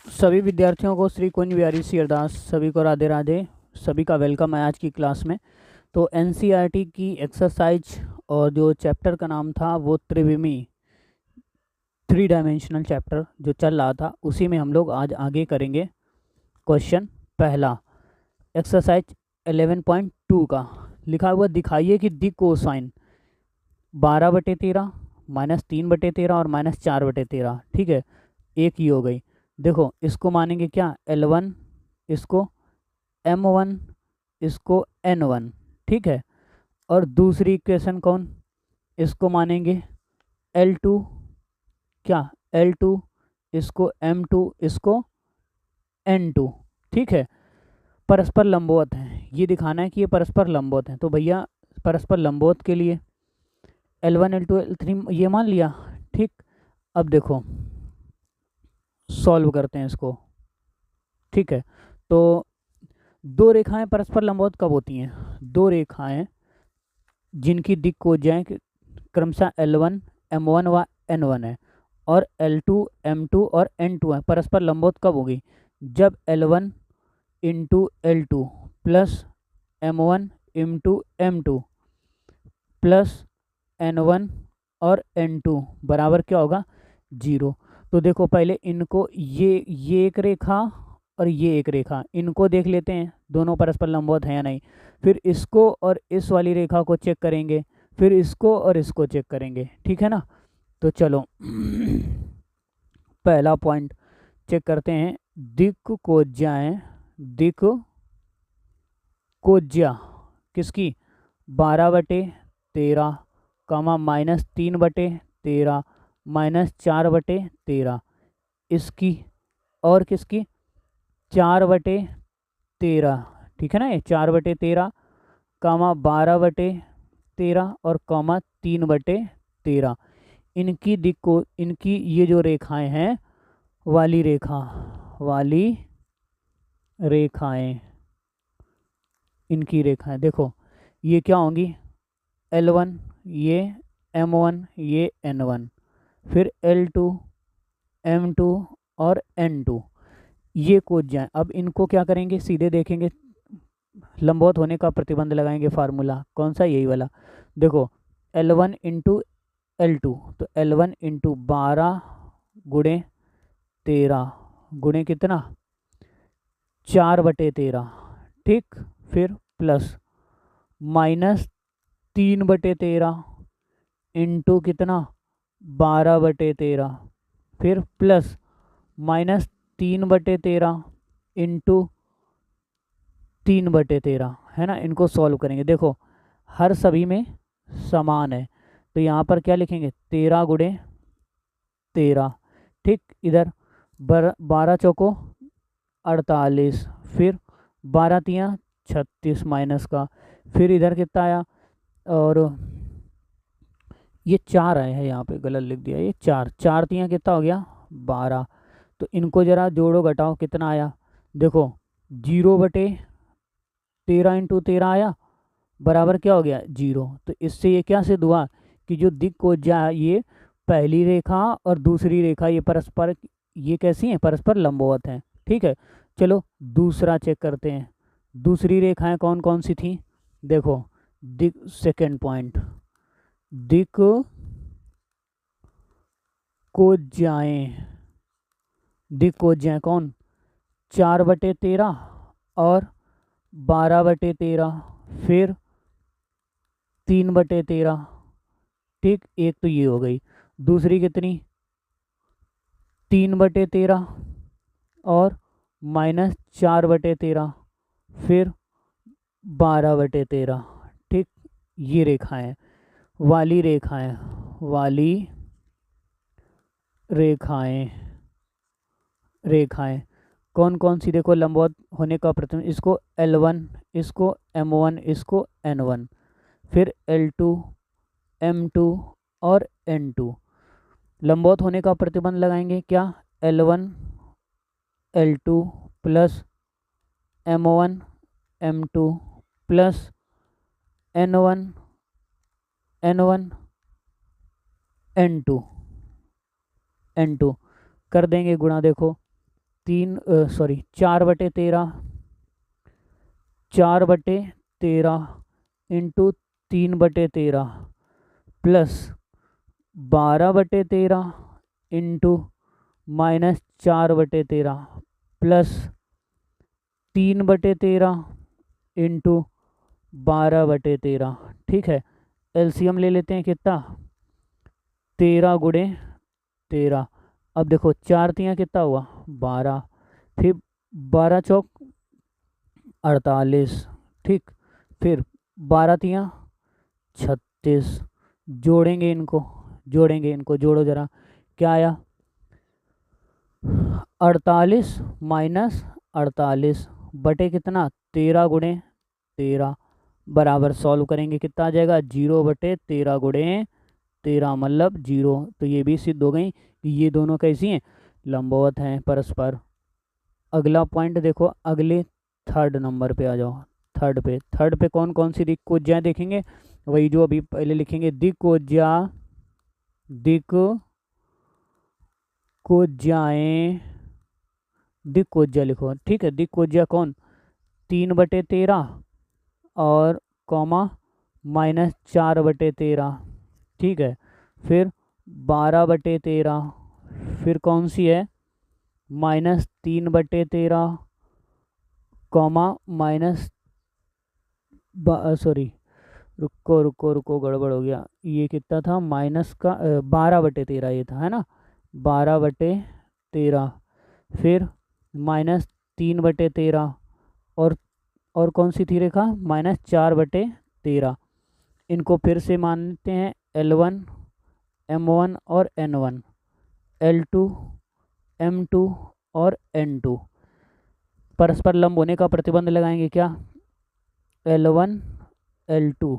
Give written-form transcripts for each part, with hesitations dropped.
सभी विद्यार्थियों को श्री कुंज बिहारी सी अरदास, सभी को राधे राधे। सभी का वेलकम है आज की क्लास में। तो एनसीईआरटी की एक्सरसाइज और जो चैप्टर का नाम था वो त्रिविमी, 3 डायमेंशनल चैप्टर जो चल रहा था, उसी में हम लोग आज आगे करेंगे। क्वेश्चन पहला, एक्सरसाइज 11.2 का लिखा हुआ, दिखाइए कि दिक कोसाइन 12/13 -3/13 और -4/13, ठीक है, एक ही हो गई। देखो इसको मानेंगे क्या, L1, इसको M1, इसको N1, ठीक है। और दूसरी इक्वेशन कौन, इसको मानेंगे L2, क्या L2, इसको M2, इसको N2, ठीक है। परस्पर लंबवत हैं, ये दिखाना है कि ये परस्पर लंबवत हैं। तो भैया परस्पर लंबवत के लिए L1 L2 L3 ये मान लिया, ठीक। अब देखो सॉल्व करते हैं इसको, ठीक है। तो दो रेखाएं परस्पर लंबवत कब होती हैं, दो रेखाएं जिनकी दिक् कोज्याएं क्रमशः L1 M1 व N1 है और L2 M2 और N2 है, परस्पर लंबवत कब होगी, जब L1 into L2 plus M1 into M2 plus N1 और N2 बराबर क्या होगा, 0। तो देखो पहले इनको, ये एक रेखा और ये एक रेखा, इनको देख लेते हैं दोनों परस्पर लंबवत हैं या नहीं। फिर इसको और इस वाली रेखा को चेक करेंगे, फिर इसको और इसको चेक करेंगे, ठीक है ना। तो चलो पहला पॉइंट चेक करते हैं, दिक् कोज्याएं, दिक् कोज्या किसकी, 12/13 कामा -3/13 -4/13, इसकी और किसकी 4/13, ठीक है ना। ये 4/13 कामा 12/13 और कामा 3/13, इनकी दिक् को, इनकी ये जो रेखाएं हैं, वाली रेखाएं, इनकी रेखाएं देखो ये क्या होंगी, L1 ये M1 ये N1, फिर L2 M2 और N2, ये कोज्याएं। अब इनको क्या करेंगे, सीधे देखेंगे, लंबवत होने का प्रतिबंध लगाएंगे, फार्मूला कौन सा, यही वाला। देखो L1 इंटू L2, तो L1 इंटू 12 × 13 गुणे कितना, 4/13, ठीक। फिर प्लस -3/13 इंटू कितना, 12/13, फिर प्लस -3/13 इंटू 3/13, है ना। इनको सॉल्व करेंगे, देखो हर सभी में समान है, तो यहाँ पर क्या लिखेंगे, 13 × 13, ठीक। इधर 12 चौको 48, फिर 12 तियाँ 36 माइनस का, फिर इधर कितना आया, और ये 4 आए हैं, यहाँ पे गलत लिख दिया, ये 4 तियाँ कितना हो गया, 12। तो इनको जरा जोड़ो घटाओ, कितना आया, देखो 0/13 इंटू 13 आया, बराबर क्या हो गया, 0। तो इससे ये क्या सिद्ध हुआ कि जो दिक् कोज्या, ये पहली रेखा और दूसरी रेखा, ये परस्पर, ये कैसी हैं, परस्पर लंबवत हैं, ठीक है। चलो दूसरा चेक करते हैं, दूसरी रेखाएं कौन कौन सी थी, देखो दिक्, सेकेंड पॉइंट, दिक् कोज्याएं, दिक् कोज्याएं कौन, 4/13 और 12/13, फिर 3/13, ठीक। एक तो ये हो गई, दूसरी कितनी, 3/13 और -4/13, फिर 12/13, ठीक। ये रेखाएं, वाली रेखाएं कौन कौन सी, देखो लंबवत होने का प्रतिबंध, इसको L1, इसको M1, इसको N1, फिर L2 M2 और N2, लंबवत होने का प्रतिबंध लगाएंगे क्या, L1 L2 plus M1 M2 plus N1 N2 कर देंगे गुणा, देखो 4/13, 4/13 into 3/13 plus 12/13 into -4/13 plus 3/13 into 12/13। ठीक है, एलसीएम ले लेते हैं कितना, 13 गुणे 13। अब देखो 4 तियाँ कितना हुआ 12, फिर 12 चौक 48, ठीक, फिर 12 तियाँ 36। जोड़ेंगे इनको, जोड़ो जरा, क्या आया 48 माइनस 48 बटे कितना 13 गुणे 13 बराबर, सॉल्व करेंगे कितना आ जाएगा 0/13 गुणे 13 मतलब 0। तो ये भी सिद्ध हो गई कि ये दोनों कैसी हैं, लंबवत हैं परस्पर। अगला पॉइंट देखो, अगले थर्ड नंबर पे आ जाओ। थर्ड पे कौन कौन सी दिक्कोज्जाएं देखेंगे, वही जो अभी पहले लिखेंगे, दिक्कोज्जाएं दिक्कोज्जा लिखो, ठीक है। दिक्कोज्जा कौन, 3/13 और कॉमा -4/13, ठीक है। फिर 12/13, फिर कौन सी है -3/13 कॉमा सॉरी, रुको गड़बड़ हो गया, ये कितना था माइनस का 12/13 ये था, है ना, 12/13, फिर -3/13 और कौन सी थी रेखा -4/13। इनको फिर से मानते हैं L1 M1 और N1, L2 M2 और N2। परस्पर लंब होने का प्रतिबंध लगाएंगे, क्या L1 L2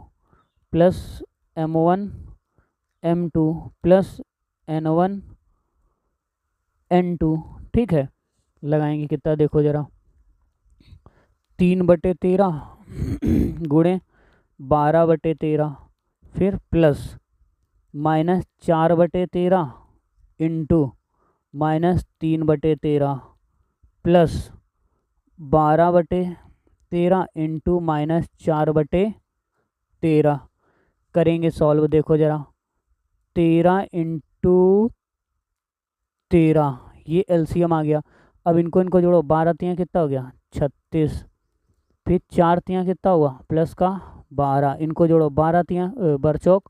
plus M1 M2 plus N1 N2, ठीक है। लगाएंगे कितना देखो जरा, 3/13 गुणे 12/13, फिर प्लस -4/13 इंटू -3/13 प्लस 12/13 इंटू -4/13। करेंगे सॉल्व, देखो जरा, 13 इंटू 13, ये एलसीएम आ गया। अब इनको जोड़ो, 12 तियाँ कितना हो गया 36, फिर 4 तियाँ कितना हुआ प्लस का 12, इनको जोड़ो, 12 तियाँ बरचौक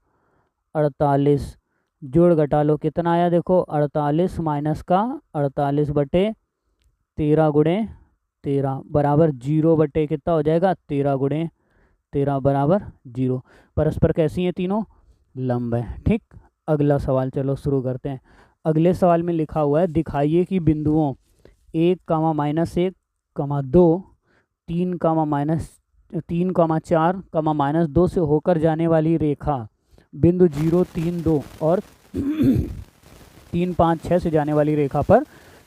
48, जोड़ घटा लो कितना आया देखो 48 माइनस का 48/13 गुणे 13 बराबर 0 कितना हो जाएगा 13 गुणे 13 बराबर 0। परस्पर कैसी हैं तीनों, लंब है, ठीक। अगला सवाल चलो शुरू करते हैं। अगले सवाल में लिखा हुआ है, दिखाइए कि बिंदुओं 1, -1, 2, 3, -4, -2 से होकर जाने वाली रेखा बिंदु 0, 3, 2 और 3, 5, 6 से जाने वाली रेखा पर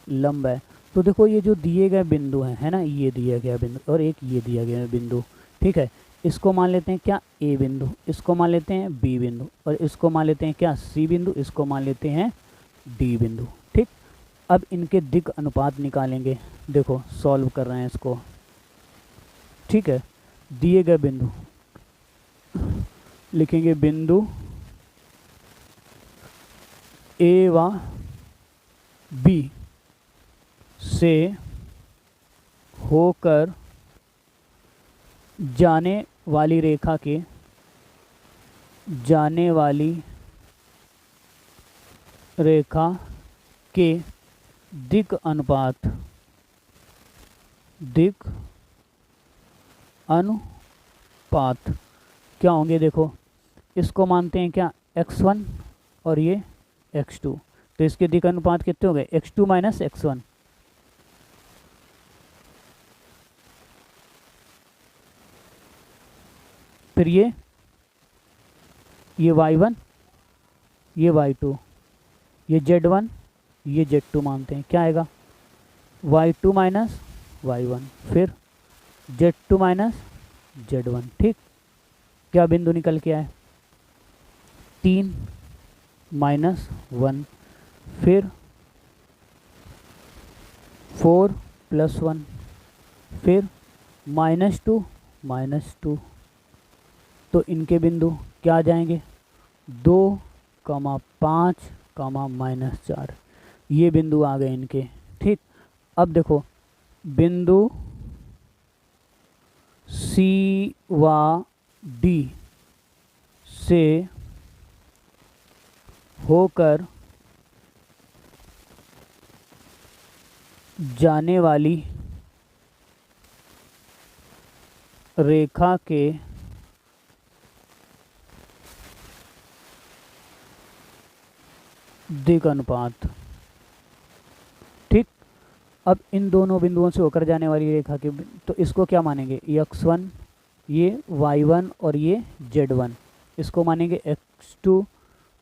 लंब है। तो देखो ये जो दिए गए बिंदु हैं, है ना, ये दिया गया बिंदु और एक ये दिया गया बिंदु, ठीक है। इसको मान लेते हैं क्या ए बिंदु, इसको मान लेते हैं बी बिंदु, और इसको मान लेते हैं क्या सी बिंदु, इसको मान लेते हैं डी बिंदु, ठीक। अब इनके दिक् अनुपात निकालेंगे, देखो सॉल्व कर रहे हैं इसको, ठीक है। दिए गए बिंदु लिखेंगे, बिंदु ए व बी से होकर जाने वाली रेखा के दिक् अनुपात क्या होंगे, देखो इसको मानते हैं क्या x1 और ये x2, तो इसके दिक् अनुपात कितने हो गए x2 माइनस x1, फिर ये y1, ये y2, ये z1, ये z2 मानते हैं, क्या आएगा y2 माइनस y1, फिर z2 माइनस z1, ठीक। क्या बिंदु निकल के आए 3 - 1, फिर 4 + 1, फिर -2 -2। तो इनके बिंदु क्या आ जाएंगे, 2, 5, -4, ये बिंदु आ गए इनके। ठीक, अब देखो बिंदु सी व डी से होकर जाने वाली रेखा के दिक् अनुपात। ठीक, अब इन दोनों बिंदुओं से होकर जाने वाली रेखा के, तो इसको क्या मानेंगे, x1, ये y1 और ये z1, इसको मानेंगे x2,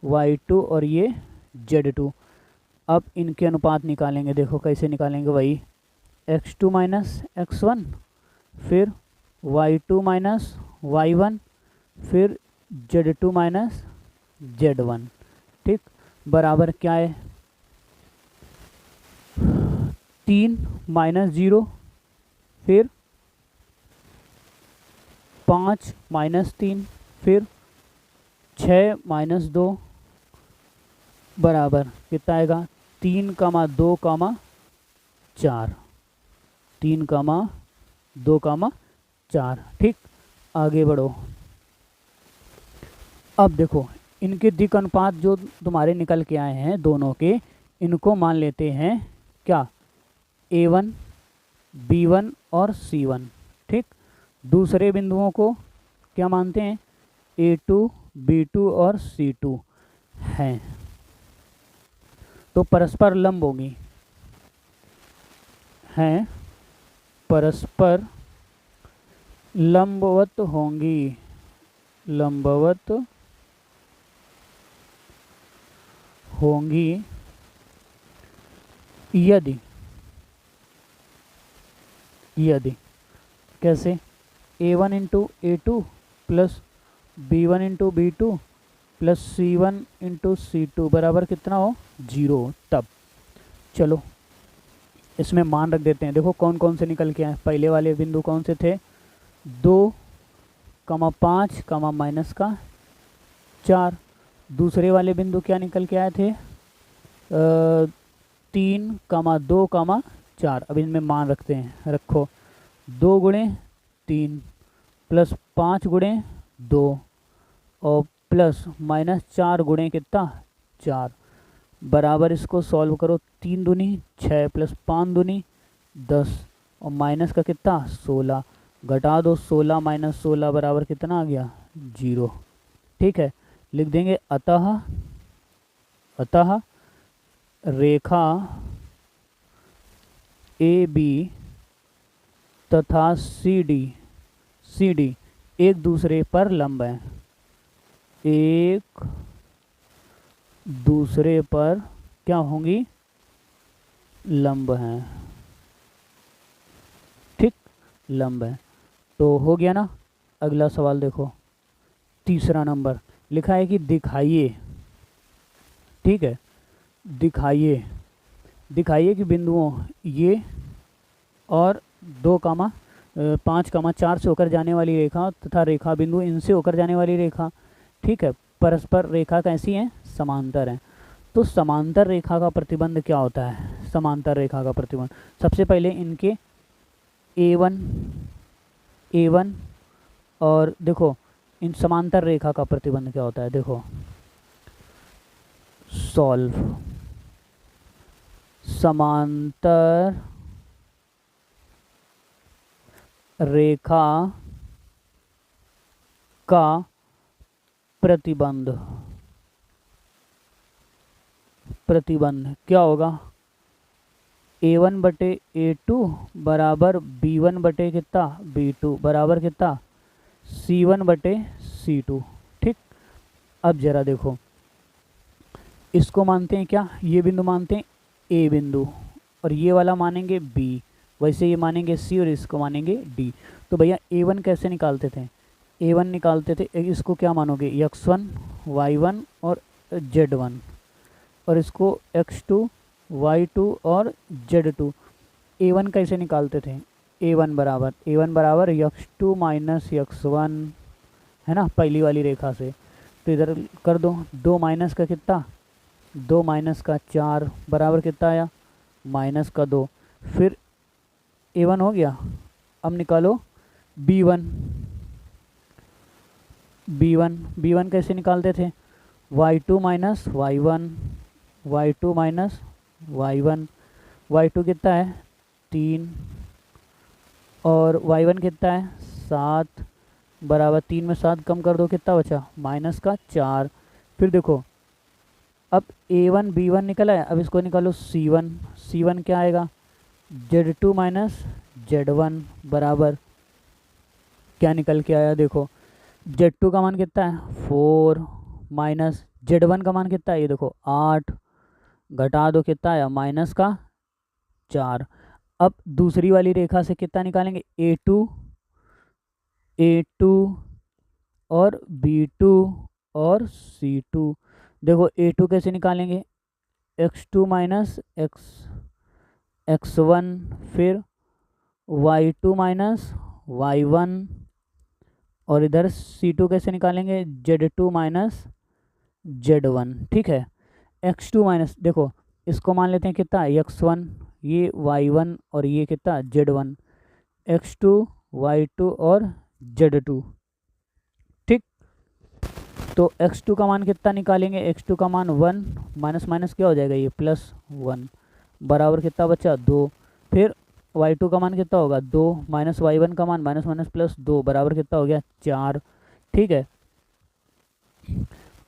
y2 और ये z2। अब इनके अनुपात निकालेंगे, देखो कैसे निकालेंगे, वही x2 - x1, फिर y2 - y1, फिर z2 - z1। ठीक, बराबर क्या है, 3 - 0, फिर 5 - 3, फिर 6 - 2, बराबर कितना आएगा, 3, 2, 4, 3, 2, 4। ठीक, आगे बढ़ो। अब देखो इनके दिक् अनुपात जो तुम्हारे निकल के आए हैं दोनों के, इनको मान लेते हैं क्या, A1, B1 और C1। ठीक, दूसरे बिंदुओं को क्या मानते हैं, A2, B2 और C2 हैं। तो परस्पर लंब होगी, हैं परस्पर लंबवत होंगी, लंबवत होंगी यदि कैसे, A1 × A2 plus B1 × B2 plus C1 × C2 बराबर कितना हो, 0। तब चलो इसमें मान रख देते हैं। देखो कौन कौन से निकल के आए, पहले वाले बिंदु कौन से थे, 2, 5, -4। दूसरे वाले बिंदु क्या निकल के आए थे, 3, 2, 4। अब इनमें मान रखते हैं, रखो 2 × 3 प्लस 5 × 2 और प्लस -4 × कितना, 4, बराबर इसको सॉल्व करो, 3 दूनी 6 प्लस 5 दूनी 10 और माइनस का कितना, 16, घटा दो 16 - 16 बराबर कितना आ गया, 0। ठीक है, लिख देंगे अतः रेखा AB तथा CD एक दूसरे पर लंब हैं, एक दूसरे पर क्या होंगी, लंब हैं। ठीक, लंब है। तो हो गया ना। अगला सवाल देखो, तीसरा नंबर लिखा है कि दिखाइए, ठीक है, दिखाइए कि बिंदुओं ये और 2, 5, 4 से होकर जाने वाली रेखा तथा रेखा बिंदु इनसे होकर जाने वाली रेखा, ठीक है, परस्पर रेखा कैसी हैं, समांतर हैं। तो समांतर रेखा का प्रतिबंध क्या होता है, समांतर रेखा का प्रतिबंध, सबसे पहले इनके A1 और देखो इन समांतर रेखा का प्रतिबंध क्या होता है, देखो सॉल्व, समांतर रेखा का प्रतिबंध क्या होगा, A1/A2 बराबर B1/ कितना, B2 बराबर कितना, C1/C2। ठीक, अब जरा देखो इसको मानते हैं क्या, ये बिंदु मानते हैं A बिंदु और ये वाला मानेंगे B, वैसे ये मानेंगे C और इसको मानेंगे D। तो भैया A1 कैसे निकालते थे, A1 निकालते थे, इसको क्या मानोगे, X1, Y1 और Z1 और इसको X2, Y2 और Z2। A1 कैसे निकालते थे, A1 बराबर x2 माइनस x1, है ना, पहली वाली रेखा से। तो इधर कर दो, 2 माइनस का कितना, 2 माइनस का 4 बराबर कितना आया, माइनस का 2। फिर A1 हो गया। अब निकालो B1। B1 कैसे निकालते थे, y2 minus y1, y2 minus y1। y2 कितना है 3 और y1 कितना है 7, बराबर 3 में 7 कम कर दो कितना बचा, माइनस का 4। फिर देखो अब A1 B1 निकला है, अब इसको निकालो C1 क्या आएगा, Z2 माइनस Z1 बराबर क्या निकल के आया, देखो Z2 का मान कितना है 4 माइनस Z1 का मान कितना है, ये देखो 8, घटा दो कितना आया, माइनस का 4। अब दूसरी वाली रेखा से कितना निकालेंगे, A2 और B2 और C2। देखो A2 कैसे निकालेंगे, x2 माइनस x1, फिर y2 माइनस y1, और इधर C2 कैसे निकालेंगे, Z2 माइनस Z1। ठीक है, x2 माइनस, देखो इसको मान लेते हैं कितना x1, ये y1 और ये कितना Z1, x2 y2 और Z2। ठीक, तो x2 का मान कितना निकालेंगे, x2 का मान 1, माइनस माइनस क्या हो जाएगा, ये +1 बराबर कितना बचा 2। फिर y2 का मान कितना होगा 2, माइनस y1 का मान माइनस माइनस +2 बराबर कितना हो गया 4। ठीक है,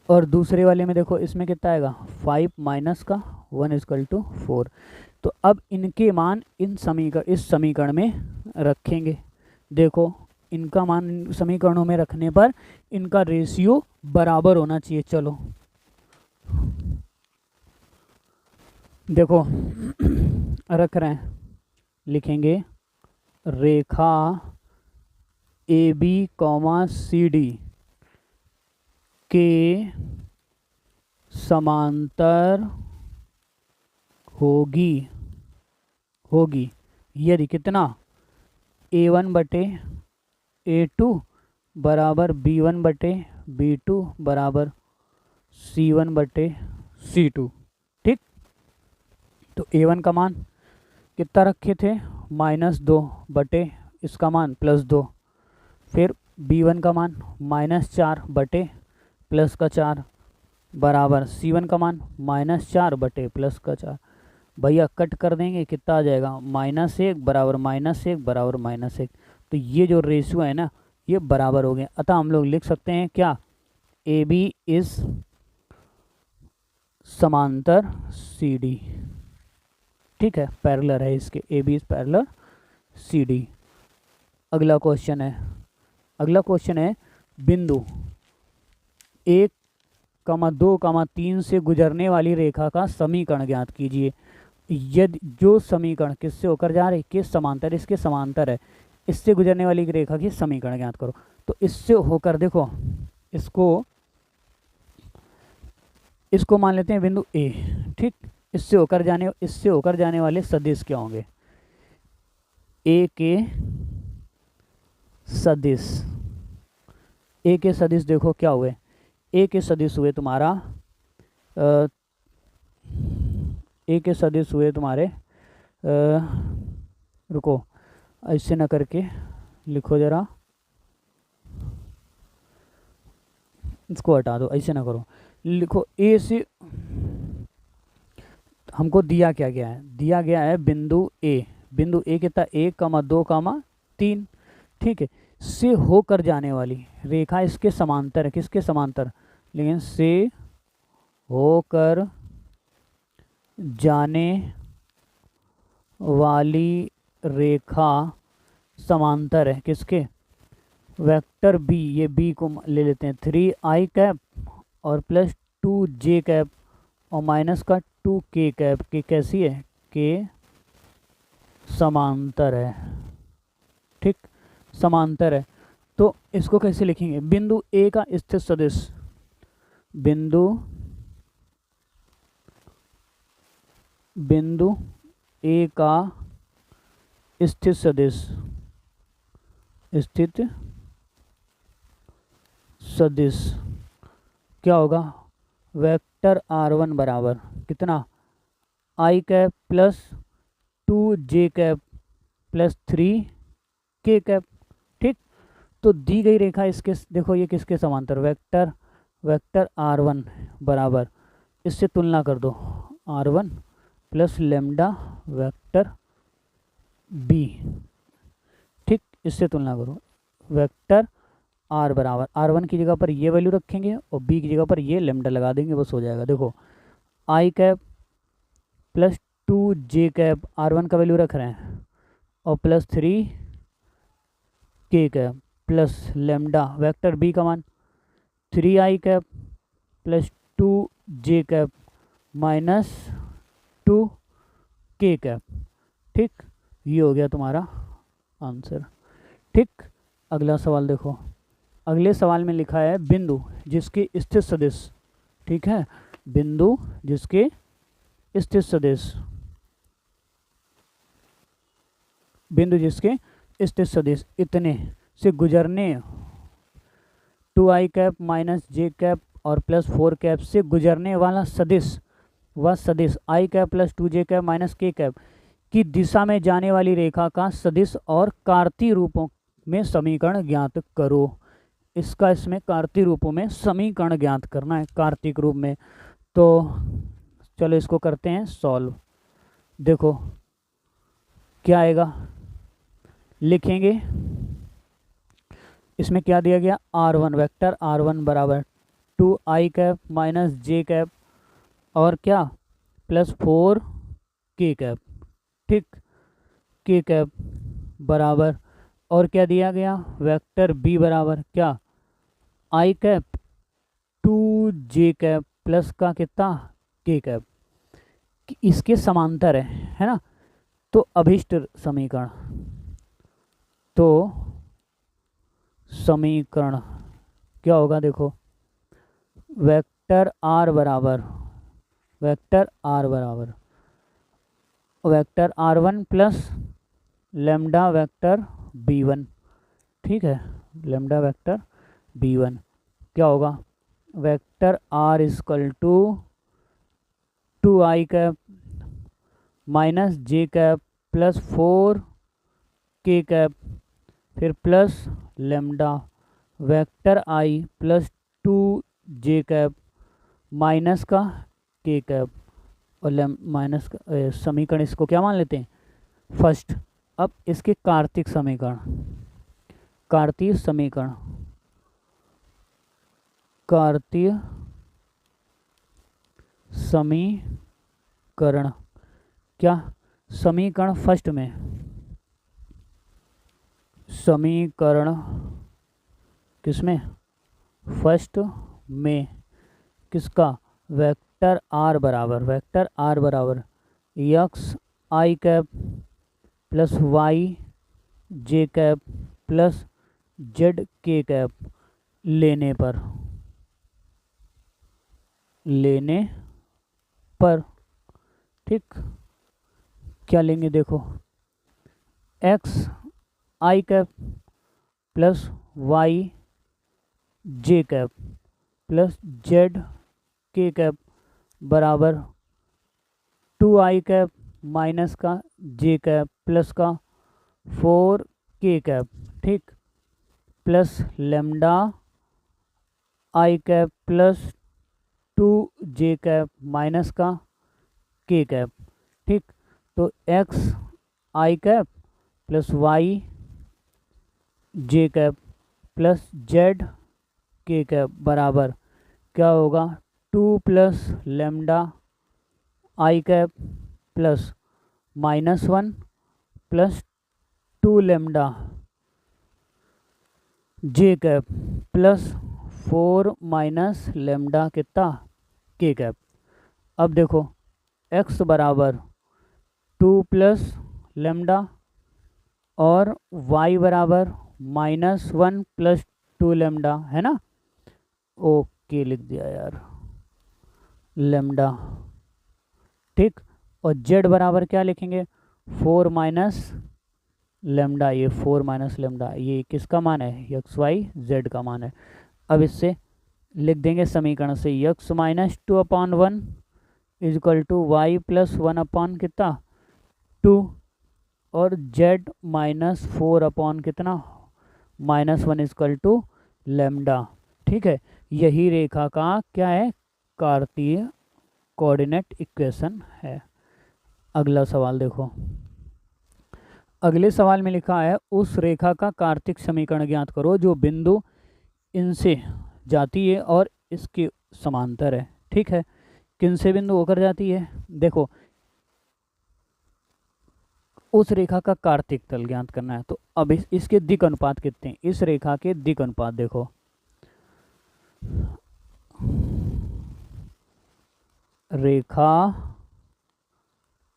और दूसरे वाले में देखो इसमें कितना आएगा 5 माइनस का 1 = 4। तो अब इनके मान इस समीकरण में रखेंगे। देखो इनका मान समीकरणों में रखने पर इनका रेशियो बराबर होना चाहिए। चलो देखो रख रहे हैं, लिखेंगे रेखा AB, CD के समांतर होगी यदि कितना A1 बटे A2 बराबर B1 बटे B2 बराबर C1 बटे C2। ठीक, तो A1 का मान कितना रखे थे -2 बटे इसका मान +2, फिर B1 का मान -4 बटे +4 बराबर C1 का मान -4 बटे +4। भैया कट कर देंगे कितना आ जाएगा, -1 बराबर -1 बराबर -1। तो ये जो रेशियो है ना ये बराबर हो गए। अतः हम लोग लिख सकते हैं क्या, AB इज समांतर CD। ठीक है, पैरेलल है इसके, AB इज पैरेलल CD। अगला क्वेश्चन है बिंदु 1, 2, 3 से गुजरने वाली रेखा का समीकरण ज्ञात कीजिए। यदि जो समीकरण किससे होकर जा रही, किस समांतर, इसके समांतर है, इससे गुजरने वाली रेखा की समीकरण ज्ञात करो। तो इससे होकर देखो इसको मान लेते हैं बिंदु A। ठीक, इससे होकर जाने वाले सदिश क्या होंगे, A के सदिश देखो क्या हुए, A के सदिश हुए तुम्हारा रुको ऐसे ना करके लिखो जरा, इसको हटा दो, ऐसे ना करो, लिखो A से हमको दिया क्या गया है, दिया गया है बिंदु A कितना 1, 2, 3। ठीक है, से होकर जाने वाली रेखा इसके समांतर है, किसके समांतर, लेकिन से होकर जाने वाली रेखा समांतर है किसके, वेक्टर B, ये B को ले लेते हैं 3i कैप और +2j कैप और माइनस का 2k कैप के कैसी है, के समांतर है। ठीक, समांतर है। तो इसको कैसे लिखेंगे, बिंदु A का स्थित सदिश, बिंदु A का स्थित सदिश, स्थित सदिश क्या होगा, वेक्टर R1 बराबर कितना, i cap plus 2j cap plus 3k cap. ठीक, तो दी गई रेखा इसके, देखो ये किसके समांतर, वेक्टर R1 बराबर, इससे तुलना कर दो, R1 plus lambda vector B। ठीक, इससे तुलना करो, वेक्टर R बराबर, R1 की जगह पर ये वैल्यू रखेंगे और B की जगह पर ये लेमडा लगा देंगे, बस हो जाएगा। देखो आई cap plus 2j cap, R1 का वैल्यू रख रहे हैं, और plus 3k cap plus lambda vector B का मान 3i cap plus 2j cap minus 2k cap. ठीक, ये हो गया तुम्हारा आंसर। ठीक, अगला सवाल देखो, अगले सवाल में लिखा है बिंदु जिसके स्थित सदिश, ठीक है, बिंदु जिसके स्थित सदिश, बिंदु जिसके स्थित सदिश इतने से गुजरने 2i cap minus j cap और प्लस 4 कैप से गुजरने वाला सदिश, वह सदिश i cap plus 2j cap minus k cap की दिशा में जाने वाली रेखा का सदिश और कार्तीय रूपों में समीकरण ज्ञात करो। इसका इसमें कार्तीय रूपों में समीकरण ज्ञात करना है, कार्तिक रूप में। तो चलो इसको करते हैं सॉल्व। देखो क्या आएगा, लिखेंगे इसमें क्या दिया गया, R1 वेक्टर R1 बराबर 2i cap minus j cap और क्या प्लस 4k कैप। ठीक, k कैप बराबर, और क्या दिया गया, वेक्टर B बराबर क्या i cap 2j cap plus का कितना k कैप, इसके समांतर है ना। तो अभिष्ट समीकरण, तो समीकरण क्या होगा, देखो वेक्टर R बराबर, vector R1 plus lambda vector B1। ठीक है, लेमडा वेक्टर B1 क्या होगा, vector R equal to 2i cap minus j cap plus 4k cap फिर plus lambda vector I plus 2j cap minus का k cap और minus का समीकरण, इसको क्या मान लेते हैं फर्स्ट। अब इसके कार्तीय समीकरण, कार्तीय समीकरण, कार्तीय समीकरण क्या, समीकरण फर्स्ट में, समीकरण किसमें, फर्स्ट में किसका, वेक्टर R बराबर, वेक्टर R बराबर एक्स आई कैप प्लस वाई जे कैप प्लस जेड के कैप लेने पर, लेने पर। ठीक, क्या लेंगे, देखो एक्स आई कैप प्लस वाई जे कैप प्लस जेड के कैप बराबर 2i कैप माइनस का जे कैप प्लस का 4k कैप। ठीक, plus lambda I cap plus 2j cap minus का k कैप। ठीक, तो एक्स आई कैप प्लस वाई जे कैप प्लस जेड के cap बराबर क्या होगा, 2 plus lambda I cap plus -1 plus 2 lambda J cap plus 4 minus lambda कितना के कैप। अब देखो x बराबर 2 प्लस लेमडा और y बराबर -1 प्लस 2 लेमडा है ना, ओके लिख दिया यार, लेमडा। ठीक, और z बराबर क्या लिखेंगे, 4 माइनस लेमडा, ये 4 माइनस लेमडा, ये किसका मान है, एक्स वाई जेड का मान है। अब इससे लिख देंगे समीकरण से x minus 2/1 is equal to y plus 1 कितना 2, और जेड माइनस 4 कितना -1 इज इक्वल टू लेमडा। ठीक है, यही रेखा का क्या है, कार्तीय कोऑर्डिनेट इक्वेशन है। अगला सवाल देखो, अगले सवाल में लिखा है उस रेखा का कार्तीय समीकरण ज्ञात करो जो बिंदु इनसे जाती है और इसके समांतर है। ठीक है, किन से बिंदु होकर जाती है, देखो उस रेखा का कार्तीय तल ज्ञात करना है। तो अब इसके दिक् अनुपात कितने हैं, इस रेखा के दिक् अनुपात देखो, रेखा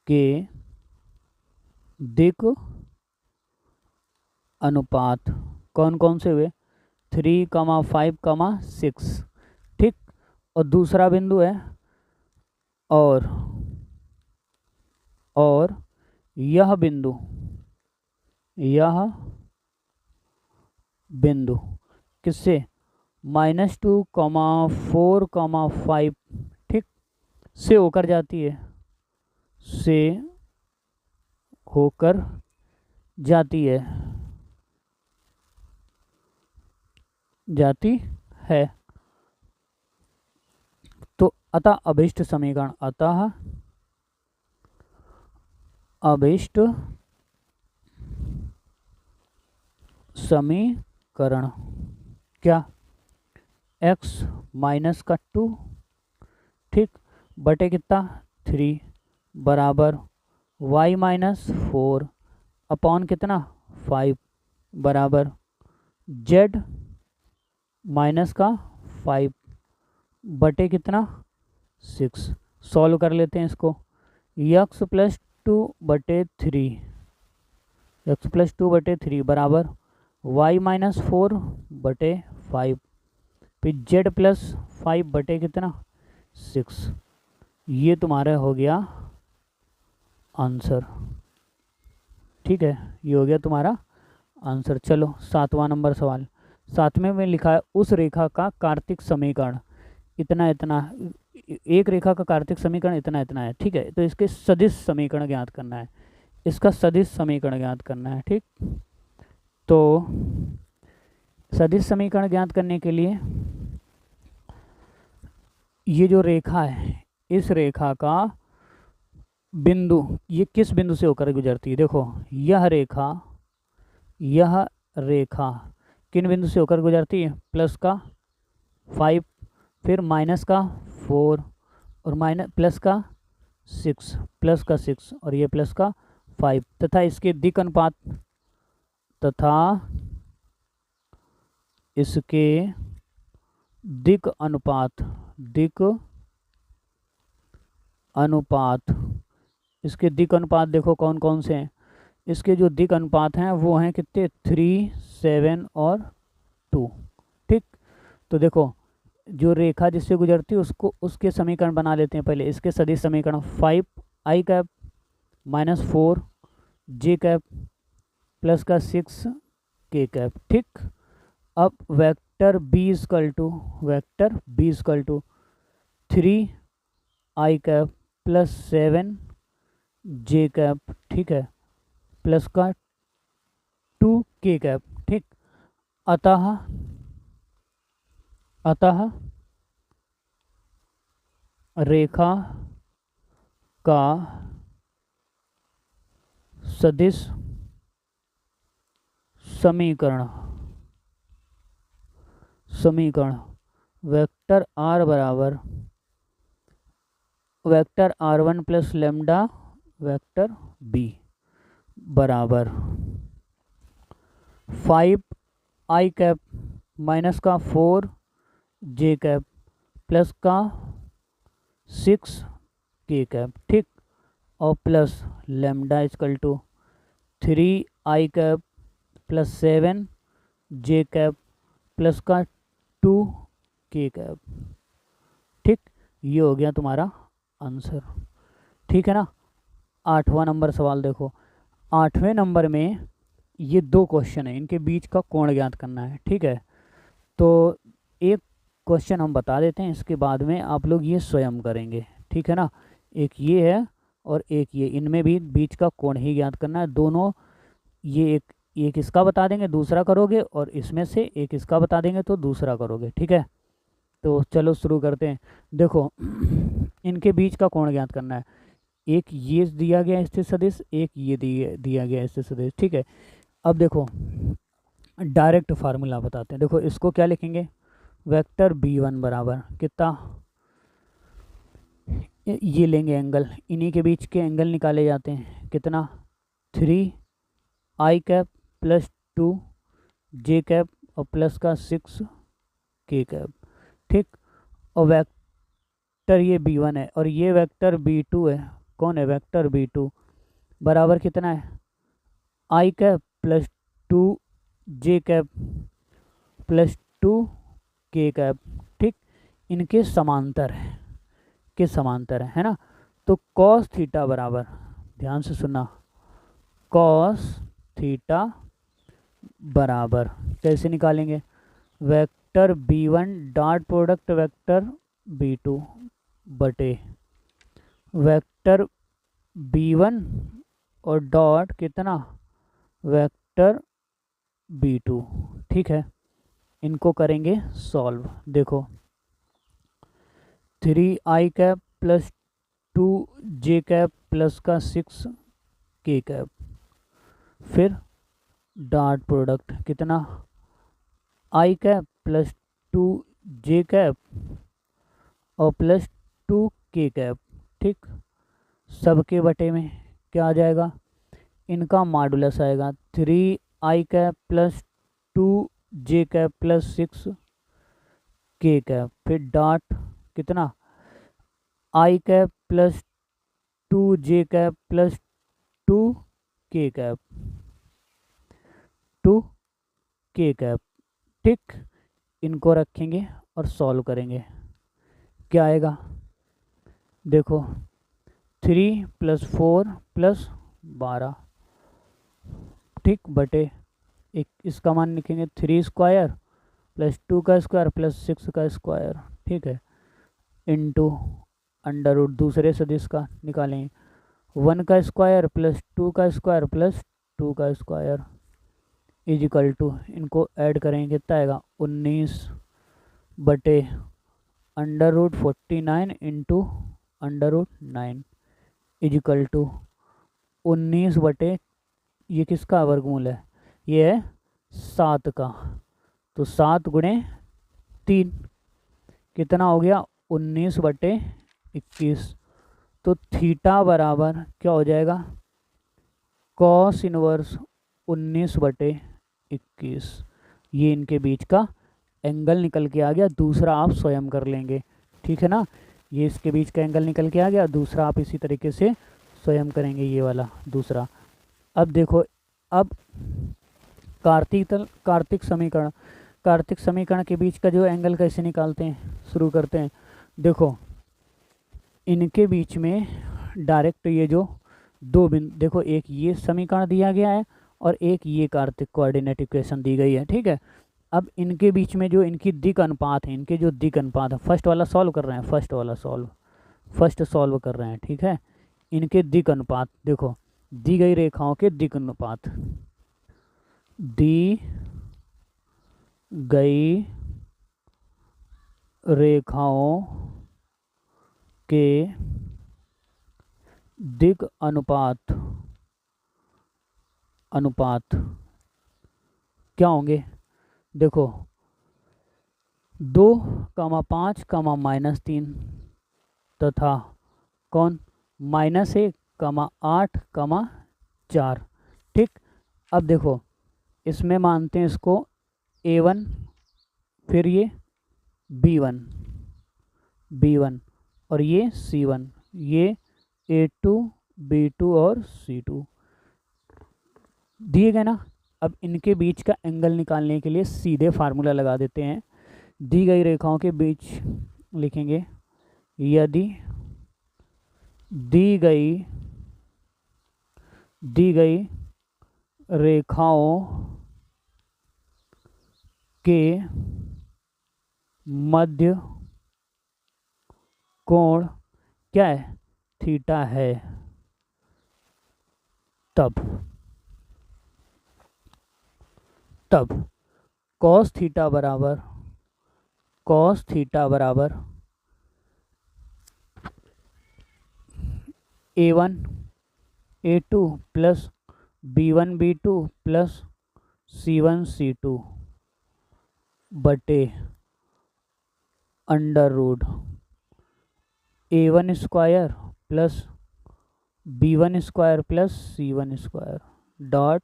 के दिक् अनुपात कौन कौन से हुए, 3, 5, 6। ठीक, और दूसरा बिंदु है और यह बिंदु किससे, -2, 4, 5 ठीक से होकर जाती है, से होकर जाती है। तो अतः अभीष्ट समीकरण, अतः अभीष्ट समीकरण क्या, x माइनस का 2 ठीक बटे कितना 3 बराबर y माइनस 4 अपॉन कितना 5 बराबर z माइनस का 5 बटे कितना 6। सॉल्व कर लेते हैं इसको, x प्लस 2 बटे 3 बराबर y माइनस 4 बटे 5 फिर z प्लस 5 बटे कितना 6। ये तुम्हारा हो गया आंसर। ठीक है, ये हो गया तुम्हारा आंसर। चलो 7वां नंबर सवाल, 7वें में लिखा है उस रेखा का कार्तीय समीकरण इतना इतना, एक रेखा का कार्तीय समीकरण इतना इतना है। ठीक है, तो इसके सदिश समीकरण ज्ञात करना है, इसका सदिश समीकरण ज्ञात करना है। ठीक, तो सदिश समीकरण ज्ञात करने के लिए ये जो रेखा है, इस रेखा का बिंदु, ये किस बिंदु से होकर गुजरती है, देखो यह रेखा किन बिंदु से होकर गुजरती है, प्लस का 5 फिर माइनस का 4 और माइनस प्लस का 6 और ये प्लस का 5 तथा इसके दिक् अनुपात इसके दिक् अनुपात देखो कौन कौन से हैं। इसके जो दिक् अनुपात हैं वो हैं कितने 3, 7 और 2। ठीक, तो देखो जो रेखा जिससे गुजरती है उसको उसके समीकरण बना लेते हैं पहले। इसके सदिश समीकरण 5i cap minus 4 j cap plus का 6 k कैप। ठीक, अब vector b equal to 3i cap plus 7 j cap ठीक है प्लस का 2 k कैप। ठीक, अतः रेखा का सदिश समीकरण वेक्टर r बराबर vector r1 plus lambda vector b बराबर 5i कैप माइनस का 4 j कैप प्लस का 6 k कैप। ठीक, और plus lambda equal to 3i cap plus 7 j cap plus का 2 k कैप। ठीक, ये हो गया तुम्हारा आंसर। ठीक है ना। 8वां नंबर सवाल देखो, 8वें नंबर में ये दो क्वेश्चन है, इनके बीच का कोण ज्ञात करना है, ठीक है। तो एक क्वेश्चन हम बता देते हैं, इसके बाद में आप लोग ये स्वयं करेंगे, ठीक है ना। एक ये है और एक ये, इनमें भी बीच का कोण ही ज्ञात करना है। दोनों ये एक एक इसका बता देंगे दूसरा करोगे, और इसमें से एक इसका बता देंगे तो दूसरा करोगे, ठीक है। तो चलो शुरू करते हैं। देखो इनके बीच का कोण ज्ञात करना है। एक ये दिया गया स्थिर सदिश, एक ये दिया गया स्थिर सदिश, ठीक है। अब देखो डायरेक्ट फार्मूला बताते हैं। देखो इसको क्या लिखेंगे, वेक्टर b1 बराबर कितना, ये लेंगे एंगल, इन्हीं के बीच के एंगल निकाले जाते हैं, कितना 3 i cap plus 2 j cap और प्लस का 6 k कैप, ठीक। और वेक्टर ये b1 है और ये वेक्टर b2 है। कौन है वेक्टर b2, बराबर कितना है i cap plus 2 j cap plus 2 k cap, ठीक। इनके समांतर है, के समांतर है ना। तो कॉस थीटा बराबर, ध्यान से सुनना, कॉस थीटा बराबर कैसे निकालेंगे, vector b1 dot product vector b2 बटे वेक्टर b1 और डॉट कितना वेक्टर b2, ठीक है। इनको करेंगे सॉल्व। देखो 3i cap plus 2j cap plus का 6k कैप, फिर डॉट प्रोडक्ट कितना i cap plus 2j cap और प्लस 2k कैप, ठीक। सबके बटे में क्या आ जाएगा, इनका मॉडुलस आएगा 3i cap plus 2j cap plus 6k cap, फिर डॉट कितना i cap plus 2j cap plus 2k cap 2k cap, ठीक। इनको रखेंगे और सॉल्व करेंगे, क्या आएगा, देखो 3 प्लस 4 प्लस 12, ठीक, बटे एक इसका मान लिखेंगे 3 स्क्वायर प्लस 2 का स्क्वायर प्लस 6 का स्क्वायर, ठीक है, इंटू अंडर रूट दूसरे सदिश का निकालेंगे 1 का स्क्वायर प्लस 2 का स्क्वायर प्लस 2 का स्क्वायर इजिकल टू, इनको ऐड करेंगे कितना आएगा 19 बटे under root 49 into under root 9 equal to 19 बटे ये किसका वर्गमूल है, ये है 7 का, तो 7 गुणे 3 कितना हो गया 19 बटे 21। तो थीटा बराबर क्या हो जाएगा, कॉस इनवर्स 19 बटे 21। ये इनके बीच का एंगल निकल के आ गया। दूसरा आप स्वयं कर लेंगे, ठीक है ना। ये इसके बीच का एंगल निकल के आ गया, दूसरा आप इसी तरीके से स्वयं करेंगे, ये वाला दूसरा। अब देखो, अब कार्तिक समीकरण के बीच का जो एंगल कैसे निकालते हैं, शुरू करते हैं। देखो इनके बीच में डायरेक्ट ये जो दो बिंदु, देखो एक ये समीकरण दिया गया है और एक ये कार्तिक कोऑर्डिनेट इक्वेशन दी गई है, ठीक है। अब इनके बीच में जो इनकी दिक् अनुपात है, इनके जो दिक् अनुपात है, फर्स्ट वाला सॉल्व कर रहे हैं, फर्स्ट सॉल्व कर रहे हैं, ठीक है। इनके दिक् अनुपात देखो, दी गई रेखाओं के दिक् अनुपात, दी गई रेखाओं के दिक् अनुपात क्या होंगे, देखो 2,5, -3 तथा कौन -1, -8, -4, ठीक। अब देखो इसमें मानते हैं इसको A1, फिर ये B1 और ये C1, ये A2, B2 और C2 दिए गए ना। अब इनके बीच का एंगल निकालने के लिए सीधे फार्मूला लगा देते हैं। दी गई रेखाओं के बीच लिखेंगे, यदि दी गई रेखाओं के मध्य कोण क्या है, थीटा है, तब कॉस थीटा बराबर A1 A2 plus B1 B2 plus C1 C2 बटे under root A1 square plus B1 square plus C1 square dot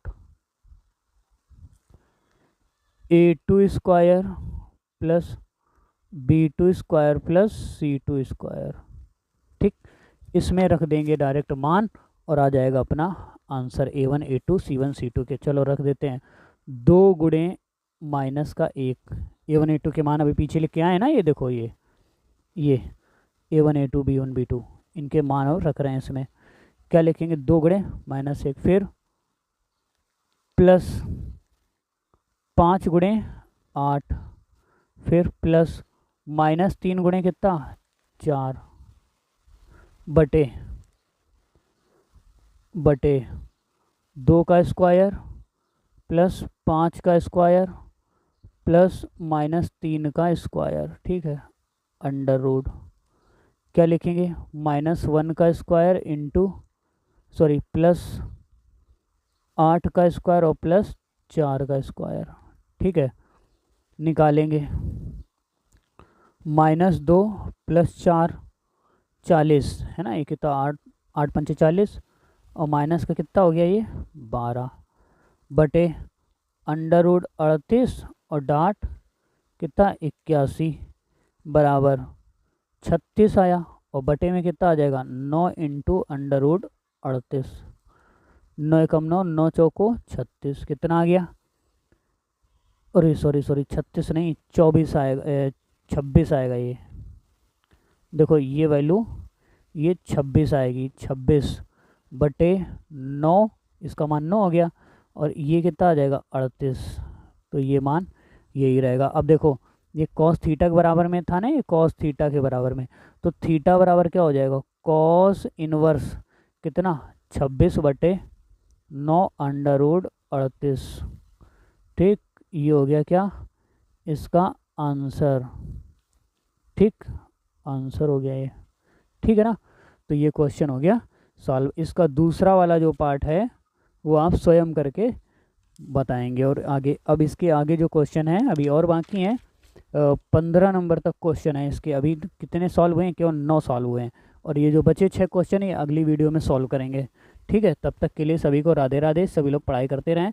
A2 square plus B2 square plus C2 square. ठीक, इसमें रख देंगे डायरेक्ट मान और आ जाएगा अपना answer A1 A2 C1 C2 के। चलो रख देते हैं 2 गुणे माइनस का 1। A1 A2 के मान अभी पीछे लिख के आए ना, ये देखो ये A1 A2 B1 B2 इनके मान और रख रहे हैं इसमें। क्या लिखेंगे, 2 गुणे माइनस 1, फिर प्लस 5 गुणे 8, फिर प्लस माइनस 3 गुणे कितना 4 बटे 2 का स्क्वायर प्लस 5 का स्क्वायर प्लस माइनस 3 का स्क्वायर। ठीक है, अंडर रूट क्या लिखेंगे, -1 का स्क्वायर इंटू प्लस 8 का स्क्वायर और प्लस 4 का स्क्वायर। ठीक है, निकालेंगे -2 प्लस 4 40 है ना, ये कितना 8 पंचे 40 और माइनस का कितना हो गया ये 12 बटे अंडर रूट 38 और डाट कितना 81 बराबर 36 आया और बटे में कितना आ जाएगा 9 इंटू अंडर रूट 38। 9 एकम 9, 9 चौको 36, कितना आ गया, अरे सॉरी 36 नहीं 24 आएगा, 26 आएगा। ये देखो ये वैल्यू ये 26 आएगी, 26 बटे 9, इसका मान 9 हो गया और ये कितना आ जाएगा 38, तो ये मान यही रहेगा। अब देखो ये कॉस थीटा के बराबर में था ना, ये कॉस थीटा के बराबर में, तो थीटा बराबर क्या हो जाएगा कॉस इनवर्स कितना 26 बटे 9 अंडर रूट 38। ठीक, ये हो गया क्या इसका आंसर। ठीक, आंसर हो गया ये। ठीक है ना, तो ये क्वेश्चन हो गया सॉल्व। इसका दूसरा वाला जो पार्ट है वो आप स्वयं करके बताएंगे और आगे। अब इसके आगे जो क्वेश्चन है अभी और बाकी हैं, 15 नंबर तक क्वेश्चन है इसके। अभी कितने सॉल्व हुए हैं, केवल 9 सॉल्व हुए हैं और ये जो बचे 6 क्वेश्चन है अगली वीडियो में सॉल्व करेंगे। ठीक है, तब तक के लिए सभी को राधे राधे। सभी लोग पढ़ाई करते रहें।